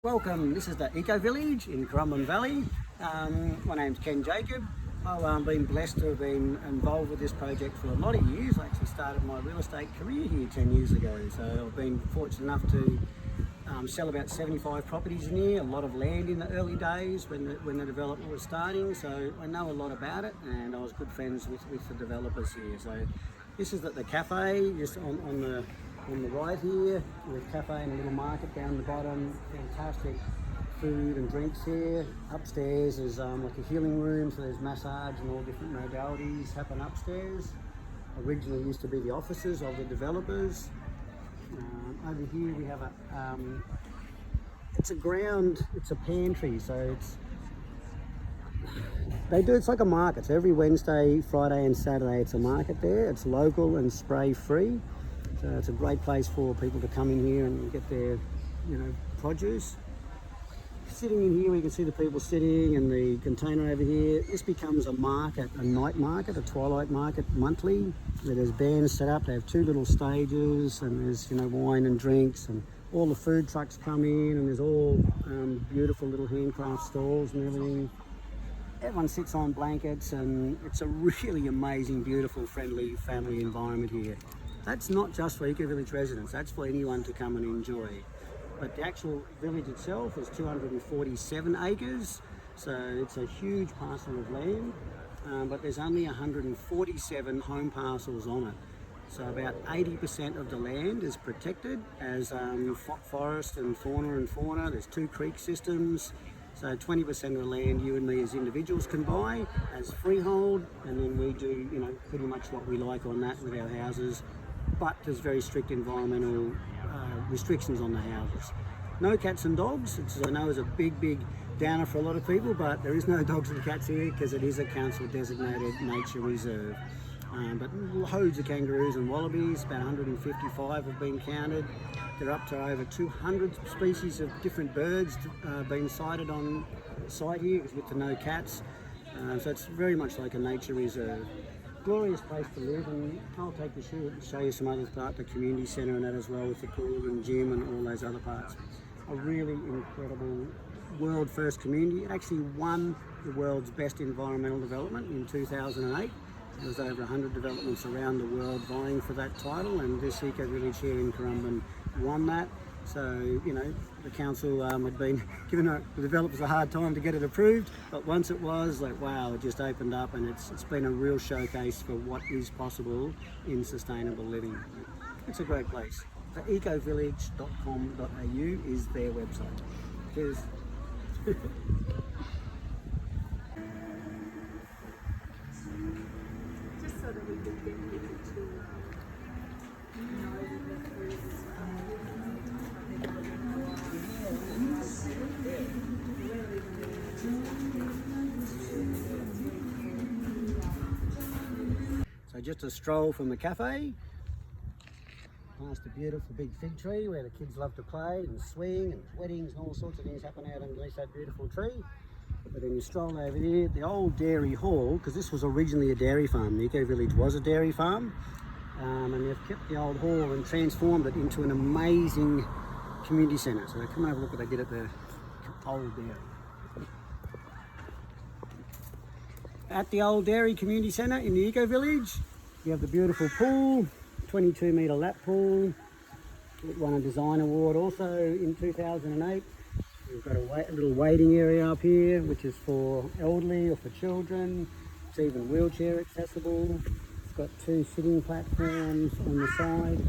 Welcome, this is the Eco Village in Currumbin Valley. My name's Ken Jacob. I've been blessed to have been involved with this project for a lot of years. I actually started my real estate career here 10 years ago, so I've been fortunate enough to sell about 75 properties in here, a lot of land in the early days when the development was starting, so I know a lot about it, and I was good friends with the developers here. So this is the cafe, just on the right here, with cafe and a little market down the bottom. Fantastic food and drinks here. Upstairs is like a healing room, so there's massage and all different modalities happen upstairs. Originally used to be the offices of the developers. Over here we have it's a pantry, so it's like a market. So every Wednesday, Friday and Saturday it's a market there. It's local and spray free. So it's a great place for people to come in here and get their, produce. Sitting in here, we can see the people sitting and the container over here. This becomes a market, a night market, a twilight market monthly, where there's bands set up. They have two little stages, and there's, wine and drinks, and all the food trucks come in, and there's all beautiful little handcraft stalls and everything. Everyone sits on blankets, and it's a really amazing, beautiful, friendly family environment here. That's not just for Eco Village residents, that's for anyone to come and enjoy. But the actual village itself is 247 acres, so it's a huge parcel of land, but there's only 147 home parcels on it. So about 80% of the land is protected as forest and fauna. There's two creek systems. So 20% of the land you and me as individuals can buy as freehold, and then we do, pretty much what we like on that with our houses. But there's very strict environmental restrictions on the houses. No cats and dogs, which I know is a big downer for a lot of people, but there is no dogs and cats here because it is a council designated nature reserve. But loads of kangaroos and wallabies, about 155 have been counted. They're up to over 200 species of different birds being sighted on site here with the no cats. So it's very much like a nature reserve. Glorious place to live, and I'll take you through it and show you some other parts, the community centre and that as well, with the pool and gym and all those other parts. A really incredible world first community. It actually won the world's best environmental development in 2008. There was over 100 developments around the world vying for that title, and this Eco Village here in Currumbin won that. So, the council had been giving the developers a hard time to get it approved, but once it was, wow, it just opened up, and it's been a real showcase for what is possible in sustainable living. It's a great place. So ecovillage.com.au is their website. Cheers. Just so that we could get people to know that there is So just a stroll from the cafe, past a beautiful big fig tree where the kids love to play and swing, and weddings and all sorts of things happen out underneath that beautiful tree. But then you stroll over here, the old dairy hall, because this was originally a dairy farm. The Eco Village was a dairy farm, and they've kept the old hall and transformed it into an amazing community centre. So come and have a look what they did at the old dairy. At the old dairy community centre in the Eco Village, you have the beautiful pool, 22 metre lap pool. It won a design award also in 2008. We've got a little waiting area up here, which is for elderly or for children. It's even wheelchair accessible. It's got two sitting platforms on the side.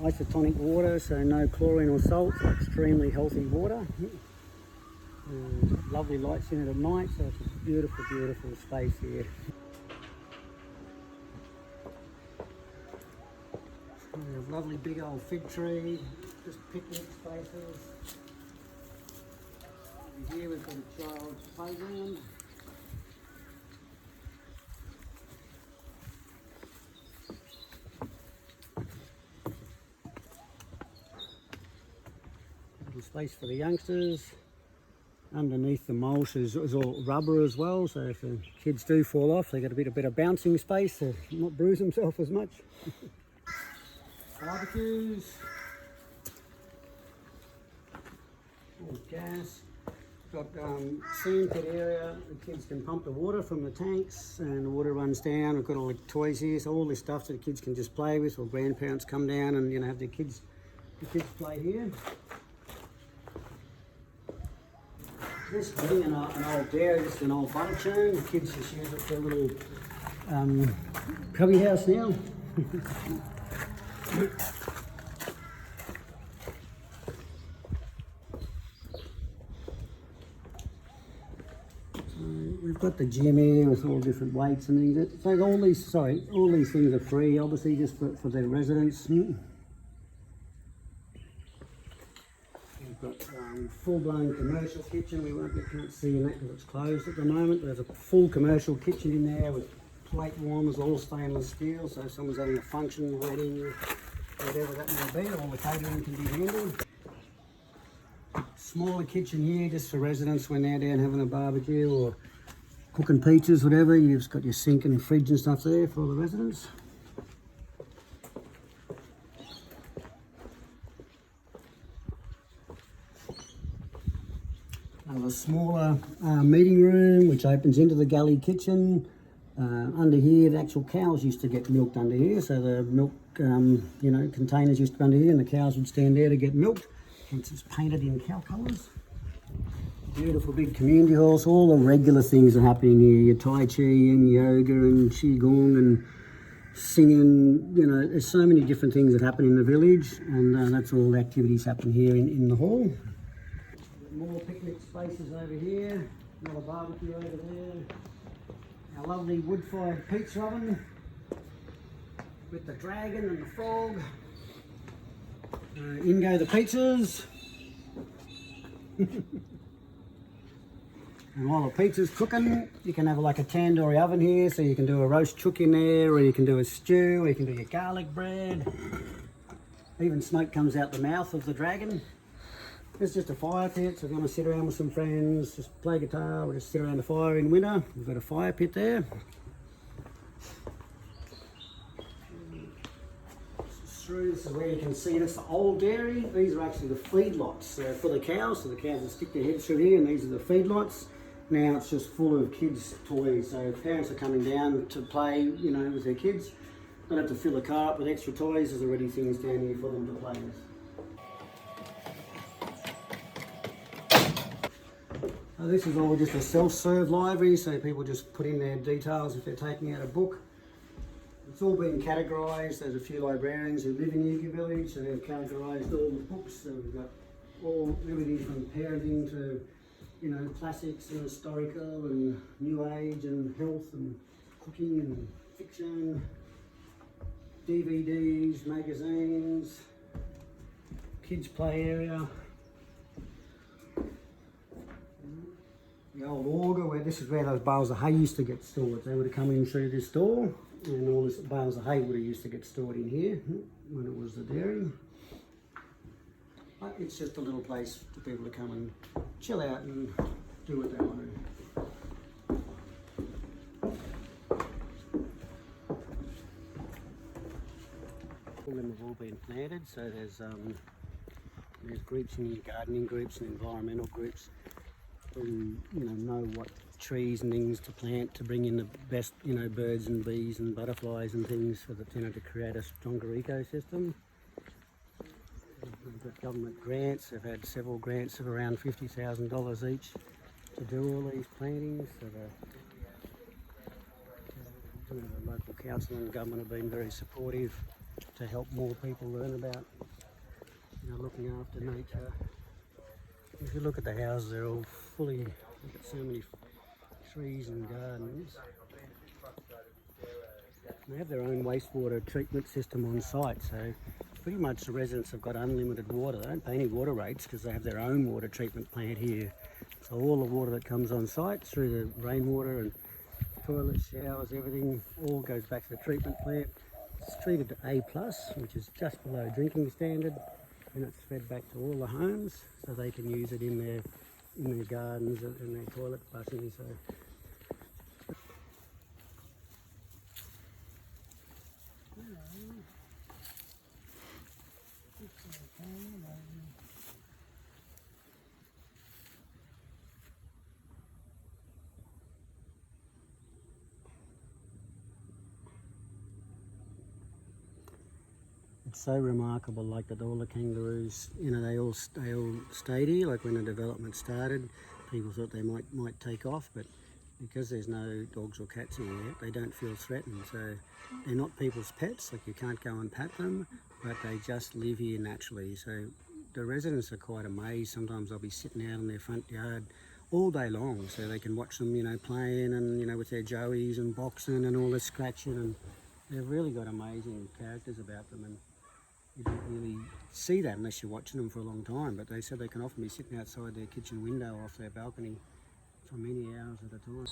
Isotonic water, so no chlorine or salt, so extremely healthy water. Lovely lights in it at night, so it's a beautiful, beautiful space here. A lovely big old fig tree, just picnic spaces. Over here we've got a child's playground. A little space for the youngsters. Underneath the mulch is all rubber as well, so if the kids do fall off, they get a bit of bouncing space to not bruise themselves as much. Barbecues. gas. Got sand pit area. The kids can pump the water from the tanks and the water runs down. We've got all the toys here, so all this stuff that the kids can just play with, or grandparents come down and have the kids play here. This being an old dairy, just an old butter churn. The kids just use it for a little cubby house now. We've got the gym here with all different weights and things. So all these things are free, obviously, just for their residents. We've got full-blown commercial kitchen. We can't see in that because it's closed at the moment. There's a full commercial kitchen in there with plate warmers, all stainless steel. So if someone's having a function, wedding, whatever that may be, all the catering can be handled. Smaller kitchen here just for residents when they're down having a barbecue or cooking pizzas, whatever. You've just got your sink and fridge and stuff there for all the residents. Another smaller meeting room which opens into the galley kitchen. Under here, the actual cows used to get milked under here, so the milk containers used to be under here and the cows would stand there to get milked. Hence it's painted in cow colours. Beautiful big community hall, so all the regular things are happening here. Your Tai Chi and yoga and Qigong and singing, there's so many different things that happen in the village, and that's all the activities happen here in the hall. More picnic spaces over here, another barbecue over there. Our lovely wood-fired pizza oven with the dragon and the frog. In go the pizzas. And while the pizza's cooking, you can have like a tandoori oven here, so you can do a roast chook in there, or you can do a stew, or you can do your garlic bread. Even smoke comes out the mouth of the dragon. It's just a fire pit, so if you want to sit around with some friends, just play guitar, or just sit around the fire in winter, we've got a fire pit there. This is where you can see that's the old dairy. These are actually the feedlots for the cows, so the cows will stick their heads through here, and these are the feedlots. Now it's just full of kids' toys, so if parents are coming down to play, with their kids, don't have to fill the car up with extra toys. There's already things down here for them to play with. This is all just a self-serve library, so people just put in their details if they're taking out a book. It's all been categorised. There's a few librarians who live in Yuki Village, so they've categorised all the books. So we've got everything from parenting to, classics and historical and new age and health and cooking and fiction, DVDs, magazines, kids play area. The old auger, this is where those bales of hay used to get stored. They would have come in through this door, and all these bales of hay would have used to get stored in here when it was the dairy. But it's just a little place for people to come and chill out and do what they want to do. All of them have all been planted, so there's groups in here, gardening groups and environmental groups who know what trees and things to plant to bring in the best birds and bees and butterflies and things for the to create a stronger ecosystem. We've got government grants. They've had several grants of around $50,000 each to do all these plantings. So the local council and government have been very supportive to help more people learn about looking after nature. If you look at the houses, they're all fully, we've got so many trees and gardens. They have their own wastewater treatment system on site, so pretty much the residents have got unlimited water. They don't pay any water rates because they have their own water treatment plant here. So all the water that comes on site through the rainwater and toilets, showers, everything all goes back to the treatment plant. It's treated to A+, which is just below drinking standard, and it's fed back to all the homes so they can use it in their gardens and their toilet flushing. So It's so remarkable, like that all the kangaroos, you know, they all stayed here. Like when the development started, people thought they might take off, but because there's no dogs or cats here, they don't feel threatened. So they're not people's pets. Like you can't go and pat them, but they just live here naturally. So the residents are quite amazed. Sometimes I'll be sitting out in their front yard all day long, so they can watch them, you know, playing and, you know, with their joeys and boxing and all this scratching, and they've really got amazing characters about them. And you don't really see that unless you're watching them for a long time, but they said they can often be sitting outside their kitchen window off their balcony for many hours at a time.